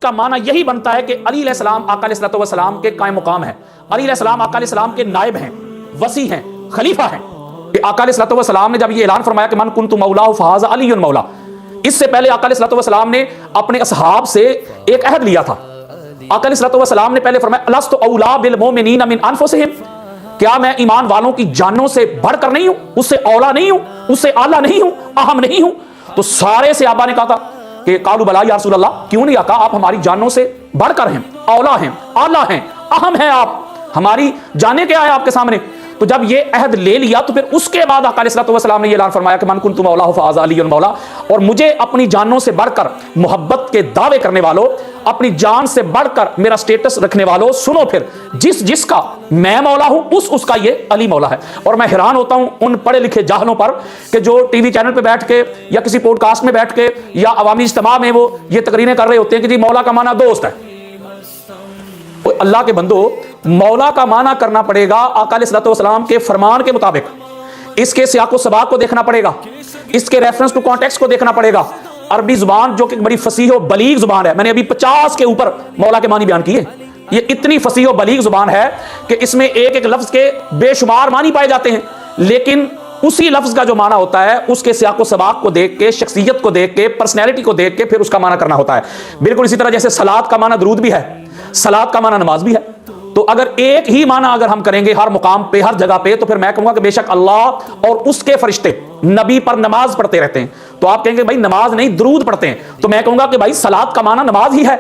کا माना यही बनता है कि अली अलैहिस्सलाम आका अलैहिस्सलाम के कायम मुकाम है। अली अलैहिस्सलाम आका अलैहिस्सलाम के नायब हैं, वसी हैं, खलीफा हैं। कि आका अलैहिस्सलाम ने जब ये ऐलान फरमाया कि मन कुन्तु मौलाहु फहाज़ा अलीयुन मौला, इससे पहले आका अलैहिस्सलाम ने अपने असहाब से एक अहद लिया था। आका अलैहिस्सलाम ने पहले फरमाया अलस्तु औला बिल मोमिनीन मिन अनफुसिहिम, क्या मैं ईमान वालों की जानों से बढ़कर नहीं हूं, उससे औला नहीं हूं, उससे आला नहीं हूं, अहम नहीं हूं? तो सारे सहाबा ने कहा था कि कालू बला या रसूल अल्लाह, क्यों नहीं आका, आप हमारी जानों से बढ़कर हैं, औला हैं, आला हैं, अहम हैं, आप हमारी जाने क्या है आपके सामने। तो जब ये अहद ले लिया तो फिर उसके बाद आका अलैहिस्सलाम ने ये ऐलान फरमाया कि मन कुन्तु मौलाहु फहाज़ा अलीयुन मौला, और मुझे अपनी जानों से बढ़कर मोहब्बत के दावे करने वालों, अपनी जान से बढ़कर मेरा स्टेटस रखने वालों, सुनो फिर, जिसका मैं मौला हूं उसका ये अली मौला है। और मैं हैरान होता हूं उन पढ़े लिखे जाहलों पर कि जो टीवी चैनल पे बैठ के या किसी पॉडकास्ट में बैठ के या अवामी इज्तिमा में वो ये तकरीरें कर रहे होते हैं कि जी मौला का माना दोस्त है। अल्लाह के बंदो, मौला का माना करना पड़ेगा आका अलैहिस्सलाम के फरमान के मुताबिक, इसके सियाको सबाक को देखना पड़ेगा, इसके रेफरेंस टू कॉन्टेक्स्ट को देखना पड़ेगा। अरबी जुबान जो कि बड़ी फसीह और बलीग जुबान है, मैंने अभी 50 के ऊपर मौला के मानी बयान किए, ये इतनी फसीह और बलीग जुबान है कि इसमें एक एक लफ्ज के बेशुमार मानी पाए जाते हैं, लेकिन उसी लफ्ज का जो माना होता है उसके सियाको सबाक को देख के, शख्सियत को देख के, पर्सनैलिटी को देख के फिर उसका माना करना होता है। बिल्कुल इसी तरह जैसे सलात का माना दरूद भी है, सलात का माना नमाज भी है। तो अगर एक ही माना अगर हम करेंगे हर मुकाम पे, हर जगह पे, तो फिर मैं कहूंगा कि बेशक अल्लाह और उसके फरिश्ते नबी पर नमाज पढ़ते रहते हैं, तो आप कहेंगे भाई नमाज नहीं दरूद पढ़ते हैं, तो मैं कहूंगा कि भाई सलात का माना नमाज ही है।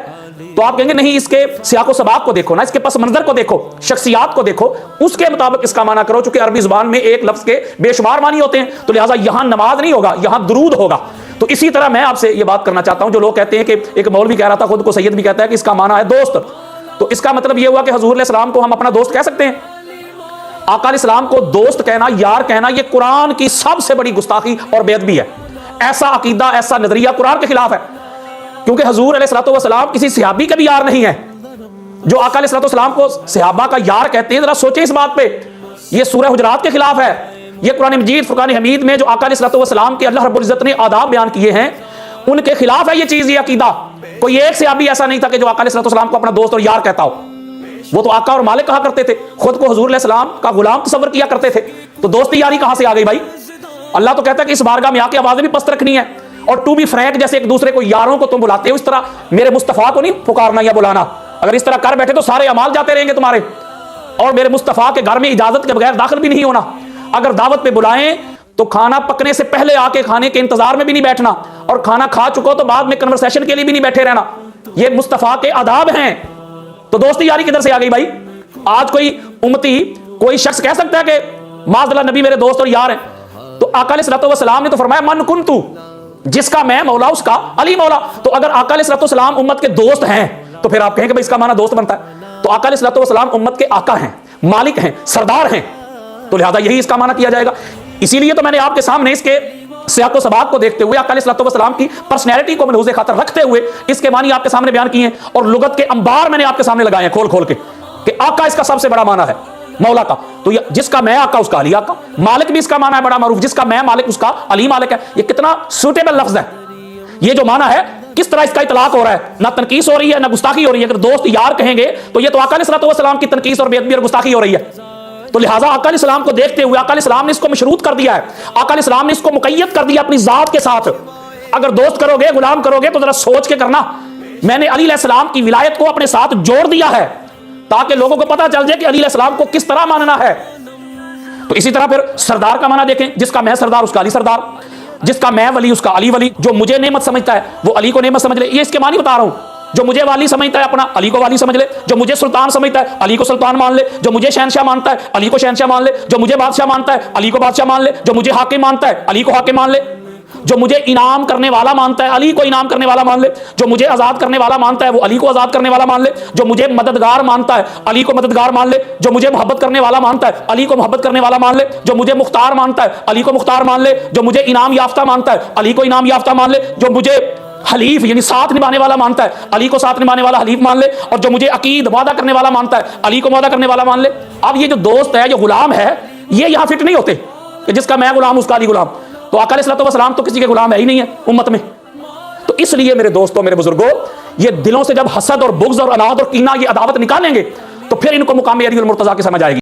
तो आप कहेंगे नहीं, इसके सियाको सबाक को देखो ना, इसके पस मंजर को देखो, शख्सियात को देखो, उसके मुताबिक इसका माना करो। चूंकि अरबी जुबान में एक लफ्ज के बेशुमार मानी होते हैं, तो लिहाजा यहां नमाज नहीं होगा, यहां दरूद होगा। तो इसी तरह मैं आपसे ये बात करना चाहता हूं, जो लोग कहते हैं कि एक मौलवी कह रहा था, खुद को सैयद भी कहता है कि इसका माना है दोस्त, तो इसका मतलब यह हुआ कि हुजूर अलैहिस्सलाम को हम अपना दोस्त कह सकते हैं? आका अलैहिस्सलाम को दोस्त कहना, यार कहना, यह कुरान की सबसे बड़ी गुस्ताखी और बेअदबी है। ऐसा अकीदा, ऐसा नजरिया कुरान के खिलाफ है, क्योंकि हुजूर अलैहिस्सलाम किसी सहाबी का भी यार नहीं है। जो आका अलैहिस्सलाम को सहाबा का यार कहते हैं, जरा सोचें इस बात पे, यह सूरह हुजरात के खिलाफ है। यह कुरान मजीद फुरकान हमीद में जो आका अलैहिस्सलाम के अल्लाह रब्बुल इज्जत ने आदाब बयान किए हैं, उनके खिलाफ है ये चीज, ये अकीदा। कोई एक सहाबी ऐसा नहीं था कि जो आका अलैहिस्सलाम को अपना दोस्त और यार कहता हो। वो तो आका और मालिक कहा करते थे, खुद को हुजूर अलैहिस्सलाम का गुलाम तस्वर किया करते थे, तो दोस्ती यारी कहां से आ गई भाई? अल्लाह तो कहता है कि इस बारगाह में आके आवाजें भी पस्त रखनी है, और टू बी फ्रैंक, जैसे एक दूसरे को यारों को तुम बुलाते हो, इस तरह मेरे मुस्तफा को नहीं पुकारना या बुलाना। अगर इस तरह कर बैठे तो सारे अमाल जाते रहेंगे तुम्हारे, और मेरे मुस्तफा के घर में इजाजत के बगैर दाखिल भी नहीं होना। अगर दावत पे बुलाएं तो खाना पकने से पहले आके खाने के इंतजार में भी नहीं बैठना, और खाना खा चुको तो बाद में कन्वर्सेशन के लिए भी नहीं बैठे रहना। ये मुस्तफा के आदाब हैं। तो दोस्ती यारी किधर से आ गई भाई? आज कोई उम्मती, कोई शख्स कह सकता है कि माज़अल्लाह नबी मेरे दोस्त और यार हैं? तो आका अलैहिस्सलाम ने तो फरमाया मन कुन्तु, जिसका मैं मौला उसका अली मौला। तो अगर आका अलैहिस्सलाम उम्मत के दोस्त हैं तो फिर आप कहेंगे भाई इसका माना दोस्त बनता है। तो आका अलैहिस्सलाम उम्मत के आका हैं, मालिक हैं, सरदार हैं, तो लिहाजा यही इसका माना किया जाएगा। इसीलिए तो मैंने आपके सामने इसके सियाको सबाक को देखते हुए, आका अलैहिस्सलाम की पर्सनैलिटी को मलहूज़े खातर रखते हुए इसके मानी आपके सामने बयान किए हैं, और लुगत के अंबार मैंने आपके सामने लगाए हैं खोल खोल के, कि आका इसका सबसे बड़ा माना है मौला का। तो जिसका मैं आका उसका अली आका, मालिक भी इसका माना है बड़ा मारूफ, जिसका मैं मालिक उसका अली मालिक है। ये कितना सूटेबल लफ्ज है। ये जो माना है, किस तरह इसका इतलाक हो रहा है, ना तनकीस हो रही है ना गुस्ताखी हो रही है। अगर दोस्त यार कहेंगे तो ये तो आका अलैहिस्सलाम की तनकीस और बेअदबी और गुस्ताखी हो रही है। तो लिहाजा आका अलैहिस्सलाम को देखते हुए आका अलैहिस्सलाम ने इसको मशरूत कर दिया है, आका अलैहिस्सलाम ने इसको मुक़य्यद कर दिया अपनी जात के साथ। अगर दोस्त करोगे, गुलाम करोगे, तो जरा सोच के करना। मैंने अली अलैहिस्सलाम की विलायत को अपने साथ जोड़ दिया है ताकि लोगों को पता चल जाए कि अली अलैहिस्सलाम को किस तरह मानना है। तो इसी तरह फिर सरदार का माना देखें, जिसका मैं सरदार उसका अली सरदार, जिसका मैं वली उसका अली वली। जो मुझे नेमत समझता है वो अली को नेमत समझ ले, ये इसके मानी बता रहा हूं। जो मुझे वाली समझता है अपना, अली को वाली समझ ले। जो मुझे सुल्तान समझता है, अली को सुल्तान मान ले। जो मुझे शहनशाह मानता है, अली को शहनशाह मान ले। जो मुझे बादशाह मानता है, अली को बादशाह मान ले। जो मुझे हाकिम मानता है, अली को हाकिम मान ले। जो मुझे इनाम करने वाला मानता है, अली को इनाम करने वाला मान ले। जो मुझे आजाद करने वाला मानता है, वो अली को आजाद करने वाला मान ले। जो मुझे मददगार मानता है, अली को मददगार मान ले। जो मुझे मोहब्बत करने वाला मानता है, अली को मोहब्बत करने वाला मान ले। जो मुझे मुख्तार मानता है, अली को मुख्तार मान ले। जो मुझे इनाम याफ्ता मानता है, अली को इनाम याफ्ता मान ले। जो मुझे हलीफ यानी साथ निभाने वाला मानता है, अली को साथ निभाने वाला हलीफ मान ले। और जो मुझे अकीद वादा करने वाला मानता है, अली को वादा करने वाला मान ले। अब ये जो दोस्त है, जो गुलाम है, ये यहां फिट नहीं होते कि जिसका मैं गुलाम उसका अली गुलाम। तो आका अलैहिस्सलाम तो किसी के गुलाम है ही नहीं है उम्मत में। तो इसलिए मेरे दोस्तों, मेरे बुजुर्गों, یہ دلوں سے جب حسد اور بغض اور عناد اور کینہ یہ عداوت نکالیں گے تو پھر ان کو مقام علی المرتضیٰ کی سمجھ آئے گی.